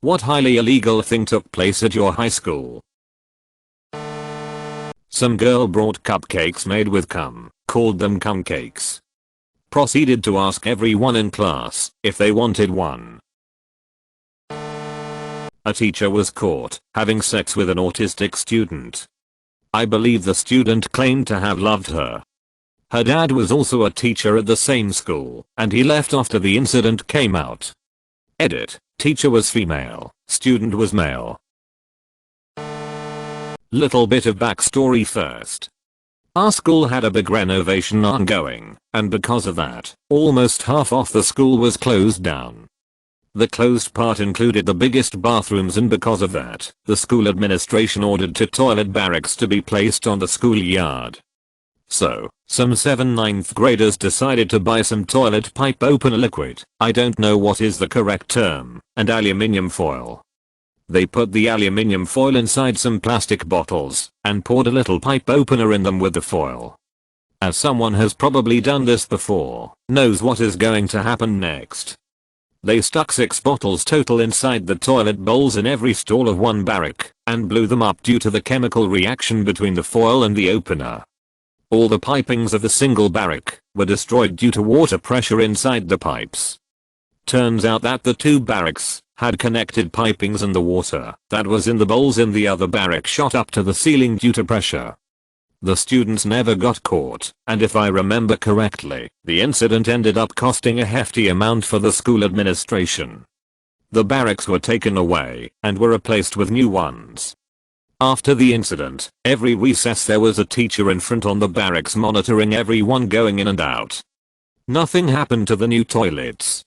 What highly illegal thing took place at your high school? Some girl brought cupcakes made with cum, called them cum cakes. Proceeded to ask everyone in class if they wanted one. A teacher was caught having sex with an autistic student. I believe the student claimed to have loved her. Her dad was also a teacher at the same school, and he left after the incident came out. Edit. Teacher was female, student was male. Little bit of backstory first. Our school had a big renovation ongoing, and because of that, almost half of the school was closed down. The closed part included the biggest bathrooms, and because of that, the school administration ordered 2 toilet barracks to be placed on the schoolyard. So, some 7 9th graders decided to buy some toilet pipe opener liquid, I don't know what is the correct term, and aluminium foil. They put the aluminium foil inside some plastic bottles, and poured a little pipe opener in them with the foil. As someone has probably done this before, knows what is going to happen next. They stuck 6 bottles total inside the toilet bowls in every stall of one barrack, and blew them up due to the chemical reaction between the foil and the opener. All the pipings of the single barrack were destroyed due to water pressure inside the pipes. Turns out that the 2 barracks had connected pipings, and the water that was in the bowls in the other barrack shot up to the ceiling due to pressure. The students never got caught, and if I remember correctly, the incident ended up costing a hefty amount for the school administration. The barracks were taken away and were replaced with new ones. After the incident, every recess there was a teacher in front on the barracks monitoring everyone going in and out. Nothing happened to the new toilets.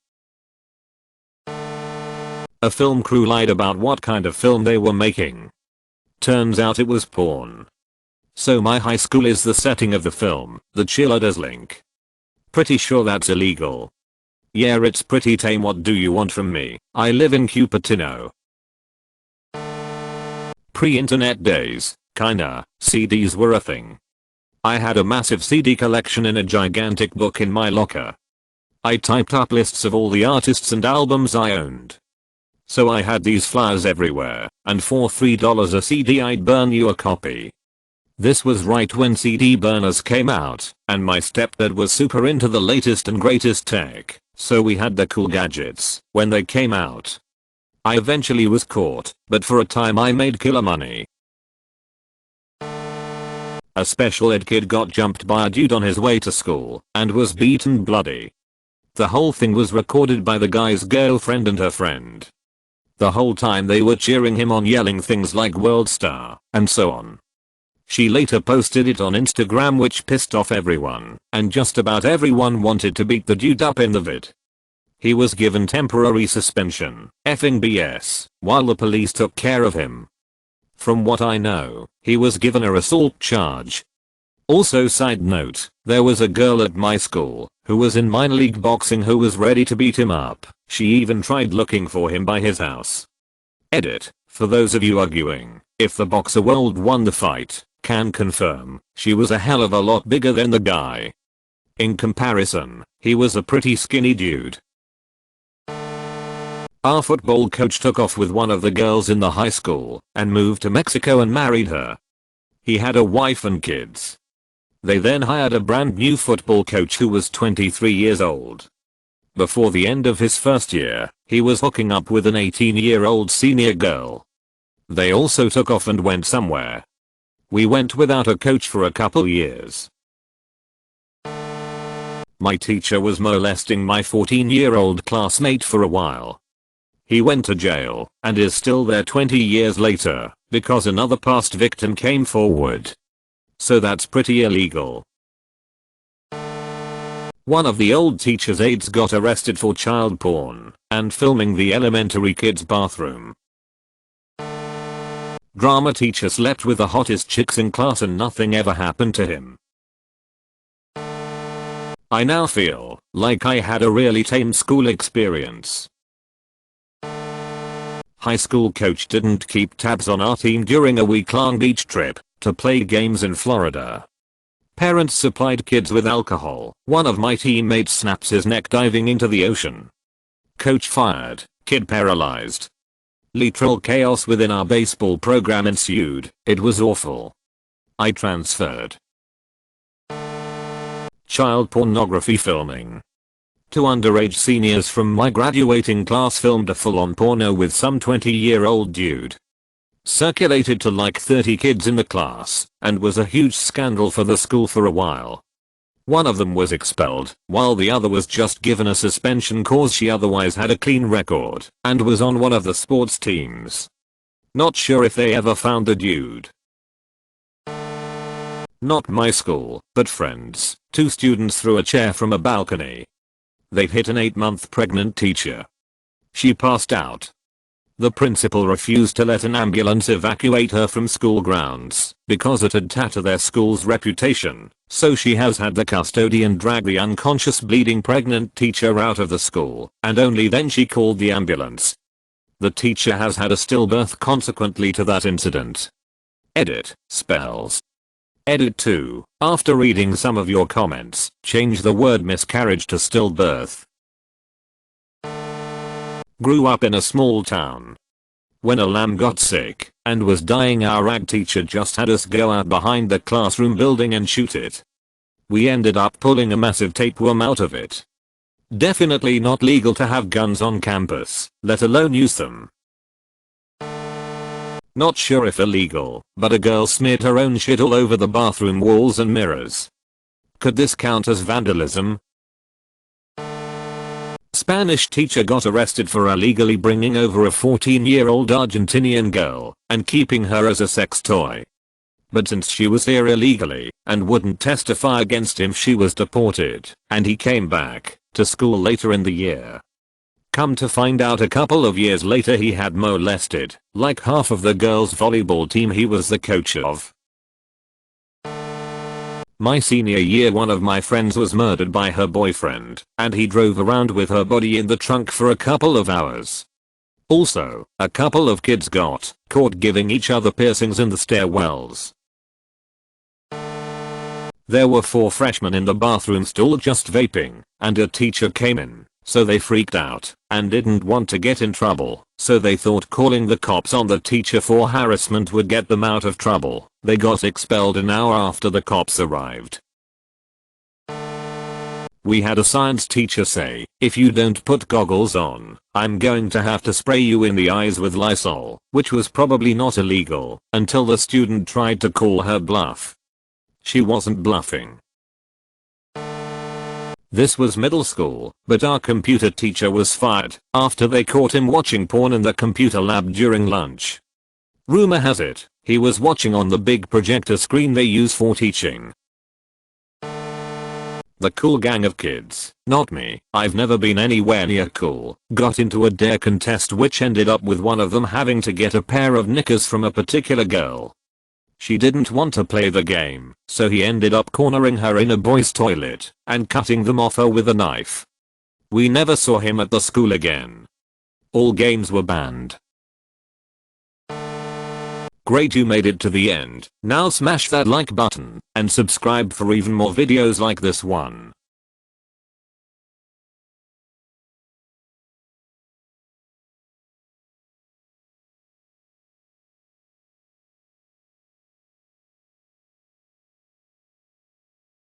A film crew lied about what kind of film they were making. Turns out it was porn. So my high school is the setting of the film, The Cheerleaders Link. Pretty sure that's illegal. Yeah, it's pretty tame. What do you want from me? I live in Cupertino. Pre-internet days, kinda, CDs were a thing. I had a massive CD collection in a gigantic book in my locker. I typed up lists of all the artists and albums I owned. So I had these flyers everywhere, and for $3 a CD I'd burn you a copy. This was right when CD burners came out, and my stepdad was super into the latest and greatest tech, so we had the cool gadgets when they came out. I eventually was caught, but for a time I made killer money. A special ed kid got jumped by a dude on his way to school and was beaten bloody. The whole thing was recorded by the guy's girlfriend and her friend. The whole time they were cheering him on, yelling things like "World Star" and so on. She later posted it on Instagram, which pissed off everyone, and just about everyone wanted to beat the dude up in the vid. He was given temporary suspension, effing BS, while the police took care of him. From what I know, he was given a assault charge. Also, side note, there was a girl at my school who was in minor league boxing who was ready to beat him up. She even tried looking for him by his house. Edit. For those of you arguing if the boxer world won the fight, can confirm she was a hell of a lot bigger than the guy. In comparison, he was a pretty skinny dude. Our football coach took off with one of the girls in the high school and moved to Mexico and married her. He had a wife and kids. They then hired a brand new football coach who was 23 years old. Before the end of his first year, he was hooking up with an 18-year-old senior girl. They also took off and went somewhere. We went without a coach for a couple years. My teacher was molesting my 14-year-old classmate for a while. He went to jail and is still there 20 years later because another past victim came forward. So that's pretty illegal. One of the old teacher's aides got arrested for child porn and filming the elementary kids' bathroom. Drama teacher slept with the hottest chicks in class and nothing ever happened to him. I now feel like I had a really tame school experience. High school coach didn't keep tabs on our team during a week-long beach trip to play games in Florida. Parents supplied kids with alcohol. One of my teammates snaps his neck diving into the ocean. Coach fired. Kid paralyzed. Literal chaos within our baseball program ensued. It was awful. I transferred. Child pornography filming. Two underage seniors from my graduating class filmed a full-on porno with some 20-year-old dude. Circulated to like 30 kids in the class and was a huge scandal for the school for a while. One of them was expelled, while the other was just given a suspension cause she otherwise had a clean record and was on one of the sports teams. Not sure if they ever found the dude. Not my school, but friends. Two students threw a chair from a balcony. They'd hit an 8-month pregnant teacher. She passed out. The principal refused to let an ambulance evacuate her from school grounds because it had tattered their school's reputation, so she has had the custodian drag the unconscious bleeding pregnant teacher out of the school, and only then she called the ambulance. The teacher has had a stillbirth consequently to that incident. Edit, spells. Edit 2, after reading some of your comments, change the word miscarriage to stillbirth. Grew up in a small town. When a lamb got sick and was dying, our ag teacher just had us go out behind the classroom building and shoot it. We ended up pulling a massive tapeworm out of it. Definitely not legal to have guns on campus, let alone use them. Not sure if illegal, but a girl smeared her own shit all over the bathroom walls and mirrors. Could this count as vandalism? Spanish teacher got arrested for illegally bringing over a 14-year-old Argentinian girl and keeping her as a sex toy. But since she was here illegally and wouldn't testify against him, she was deported, and he came back to school later in the year. Come to find out, a couple of years later he had molested like half of the girls' volleyball team he was the coach of. My senior year, one of my friends was murdered by her boyfriend, and he drove around with her body in the trunk for a couple of hours. Also, a couple of kids got caught giving each other piercings in the stairwells. There were 4 freshmen in the bathroom stall just vaping, and a teacher came in, so they freaked out and didn't want to get in trouble, so they thought calling the cops on the teacher for harassment would get them out of trouble. They got expelled an hour after the cops arrived. We had a science teacher say, "If you don't put goggles on, I'm going to have to spray you in the eyes with Lysol," which was probably not illegal until the student tried to call her bluff. She wasn't bluffing. This was middle school, but our computer teacher was fired after they caught him watching porn in the computer lab during lunch. Rumor has it, he was watching on the big projector screen they use for teaching. The cool gang of kids, not me, I've never been anywhere near cool, got into a dare contest which ended up with one of them having to get a pair of knickers from a particular girl. She didn't want to play the game, so he ended up cornering her in a boys' toilet and cutting them off her with a knife. We never saw him at the school again. All games were banned. Great, you made it to the end. Now smash that like button and subscribe for even more videos like this one.